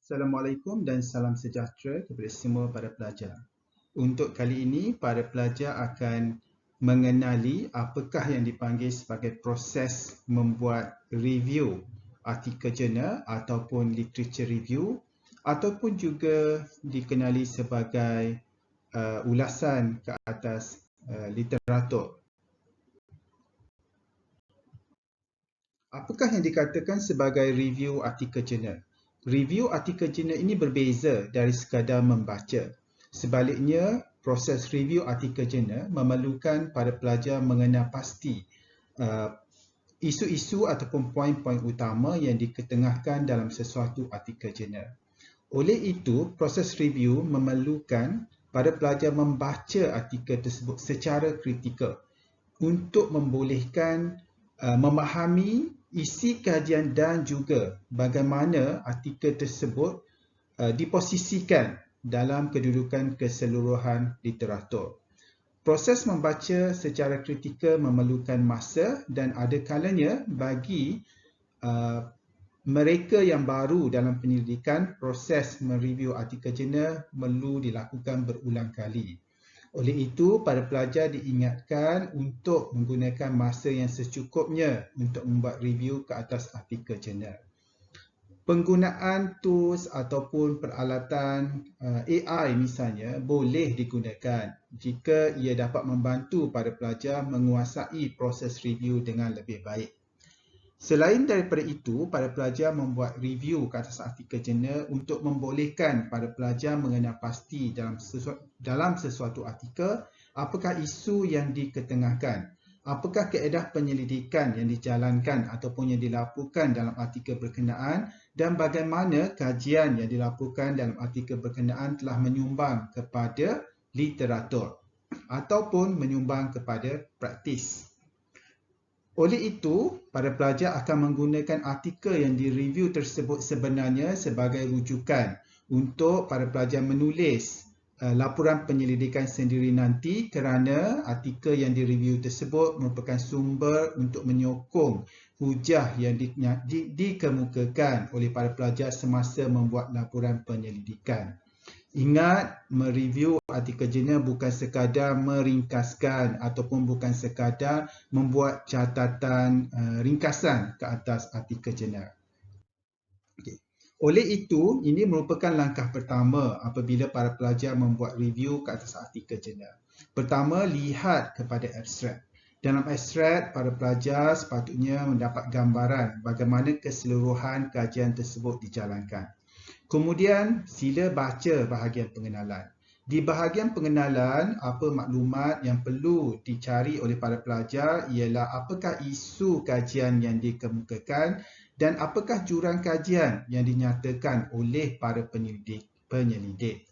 Assalamualaikum dan salam sejahtera kepada semua para pelajar. Untuk kali ini, para pelajar akan mengenali apakah yang dipanggil sebagai proses membuat review artikel jurnal ataupun literature review ataupun juga dikenali sebagai ulasan ke atas literatur. Apakah yang dikatakan sebagai review artikel jurnal? Review artikel jurnal ini berbeza dari sekadar membaca. Sebaliknya, proses review artikel jurnal memerlukan para pelajar mengenal pasti isu-isu ataupun poin-poin utama yang diketengahkan dalam sesuatu artikel jurnal. Oleh itu, proses review memerlukan para pelajar membaca artikel tersebut secara kritikal untuk membolehkan memahami isi kajian dan juga bagaimana artikel tersebut diposisikan dalam kedudukan keseluruhan literatur. Proses membaca secara kritikal memerlukan masa dan ada kalanya bagi mereka yang baru dalam penyelidikan, proses mereview artikel jurnal perlu dilakukan berulang kali. Oleh itu, para pelajar diingatkan untuk menggunakan masa yang secukupnya untuk membuat review ke atas artikel jurnal. Penggunaan tools ataupun peralatan AI misalnya boleh digunakan jika ia dapat membantu para pelajar menguasai proses review dengan lebih baik. Selain daripada itu, para pelajar membuat review ke atas artikel jurnal untuk membolehkan para pelajar mengenal pasti dalam sesuatu artikel apakah isu yang diketengahkan, apakah kaedah penyelidikan yang dijalankan ataupun yang dilaporkan dalam artikel berkenaan dan bagaimana kajian yang dilaporkan dalam artikel berkenaan telah menyumbang kepada literatur ataupun menyumbang kepada praktis. Oleh itu, para pelajar akan menggunakan artikel yang direview tersebut sebenarnya sebagai rujukan untuk para pelajar menulis laporan penyelidikan sendiri nanti kerana artikel yang direview tersebut merupakan sumber untuk menyokong hujah yang dikemukakan oleh para pelajar semasa membuat laporan penyelidikan. Ingat, mereview artikel jurnal bukan sekadar meringkaskan ataupun bukan sekadar membuat catatan ringkasan ke atas artikel jurnal. Okay. Oleh itu, ini merupakan langkah pertama apabila para pelajar membuat review ke atas artikel jurnal. Pertama, lihat kepada abstrak. Dalam abstrak, para pelajar sepatutnya mendapat gambaran bagaimana keseluruhan kajian tersebut dijalankan. Kemudian, sila baca bahagian pengenalan. Di bahagian pengenalan, apa maklumat yang perlu dicari oleh para pelajar ialah apakah isu kajian yang dikemukakan dan apakah jurang kajian yang dinyatakan oleh para penyelidik.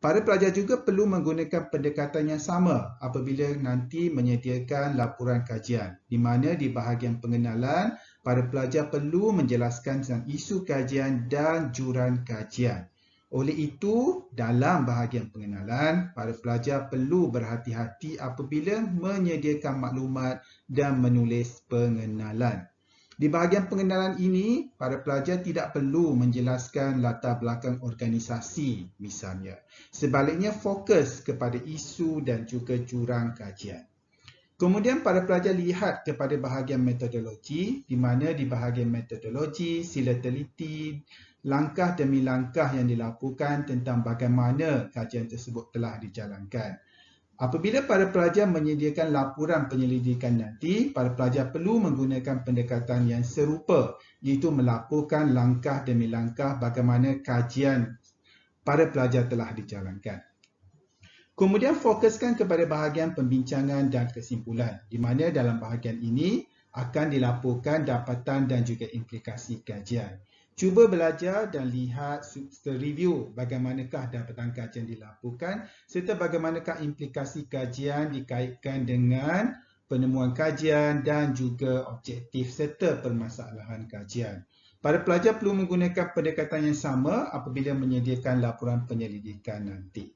Para pelajar juga perlu menggunakan pendekatan yang sama apabila nanti menyediakan laporan kajian, di mana di bahagian pengenalan, para pelajar perlu menjelaskan tentang isu kajian dan jurang kajian. Oleh itu, dalam bahagian pengenalan, para pelajar perlu berhati-hati apabila menyediakan maklumat dan menulis pengenalan. Di bahagian pengenalan ini, para pelajar tidak perlu menjelaskan latar belakang organisasi misalnya. Sebaliknya, fokus kepada isu dan juga jurang kajian. Kemudian para pelajar lihat kepada bahagian metodologi, di mana di bahagian metodologi sila teliti langkah demi langkah yang dilaporkan tentang bagaimana kajian tersebut telah dijalankan. Apabila para pelajar menyediakan laporan penyelidikan nanti, para pelajar perlu menggunakan pendekatan yang serupa, iaitu melaporkan langkah demi langkah bagaimana kajian para pelajar telah dijalankan. Kemudian fokuskan kepada bahagian pembincangan dan kesimpulan, di mana dalam bahagian ini akan dilaporkan dapatan dan juga implikasi kajian. Cuba belajar dan lihat serta review bagaimanakah dapatan kajian dilaporkan serta bagaimanakah implikasi kajian dikaitkan dengan penemuan kajian dan juga objektif serta permasalahan kajian. Para pelajar perlu menggunakan pendekatan yang sama apabila menyediakan laporan penyelidikan nanti.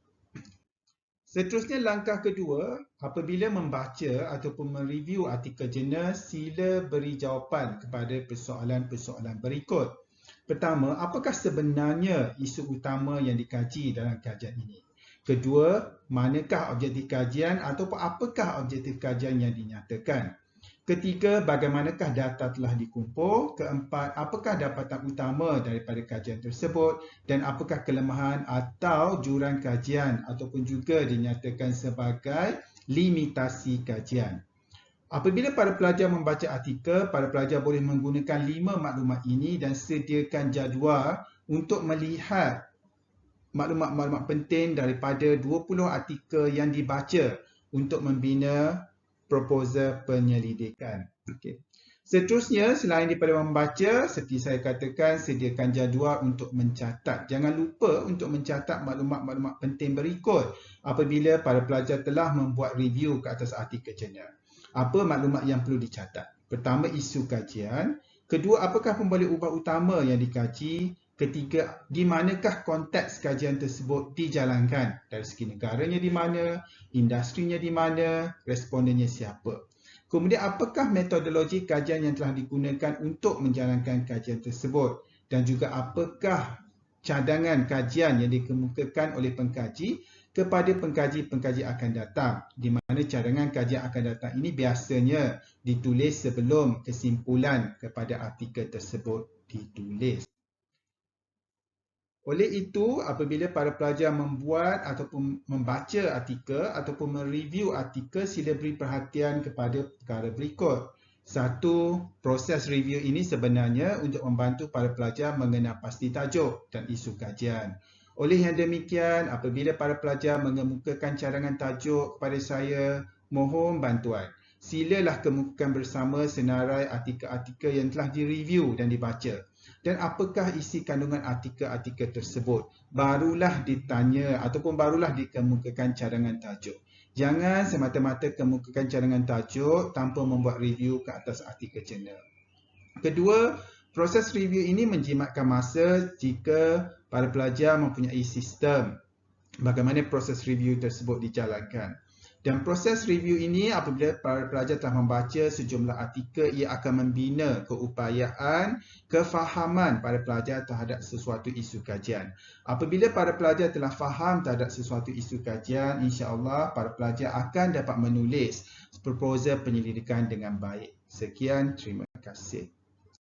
Seterusnya, langkah kedua, apabila membaca ataupun mereview artikel jurnal, sila beri jawapan kepada persoalan-persoalan berikut. Pertama, apakah sebenarnya isu utama yang dikaji dalam kajian ini? Kedua, manakah objektif kajian ataupun apakah objektif kajian yang dinyatakan? Ketiga, bagaimanakah data telah dikumpul? Keempat, apakah dapatan utama daripada kajian tersebut? Dan apakah kelemahan atau jurang kajian ataupun juga dinyatakan sebagai limitasi kajian? Apabila para pelajar membaca artikel, para pelajar boleh menggunakan 5 maklumat ini dan sediakan jadual untuk melihat maklumat-maklumat penting daripada 20 artikel yang dibaca untuk membina proposal penyelidikan. Okay. Seterusnya, selain daripada membaca, seperti saya katakan, sediakan jadual untuk mencatat. Jangan lupa untuk mencatat maklumat-maklumat penting berikut apabila para pelajar telah membuat review ke atas artikel jurnal. Apa maklumat yang perlu dicatat? Pertama, isu kajian. Kedua, apakah pemboleh ubah utama yang dikaji? Ketiga, di manakah konteks kajian tersebut dijalankan? Dari segi negaranya di mana, industrinya di mana, respondennya siapa? Kemudian, apakah metodologi kajian yang telah digunakan untuk menjalankan kajian tersebut? Dan juga apakah cadangan kajian yang dikemukakan oleh pengkaji kepada pengkaji-pengkaji akan datang, di mana cadangan kajian akan datang ini biasanya ditulis sebelum kesimpulan kepada artikel tersebut ditulis. Oleh itu, apabila para pelajar membuat ataupun membaca artikel ataupun mereview artikel, sila beri perhatian kepada perkara berikut. Satu, proses review ini sebenarnya untuk membantu para pelajar mengenal pasti tajuk dan isu kajian. Oleh yang demikian, apabila para pelajar mengemukakan cadangan tajuk kepada saya, mohon bantuan. Silalah kemukakan bersama senarai artikel-artikel yang telah direview dan dibaca. Dan apakah isi kandungan artikel-artikel tersebut? Barulah ditanya ataupun barulah dikemukakan cadangan tajuk. Jangan semata-mata kemukakan cadangan tajuk tanpa membuat review ke atas artikel jurnal. Kedua, proses review ini menjimatkan masa jika para pelajar mempunyai sistem bagaimana proses review tersebut dijalankan. Dan proses review ini apabila para pelajar telah membaca sejumlah artikel, ia akan membina keupayaan, kefahaman para pelajar terhadap sesuatu isu kajian. Apabila para pelajar telah faham terhadap sesuatu isu kajian, insya-Allah para pelajar akan dapat menulis proposal penyelidikan dengan baik. Sekian, terima kasih.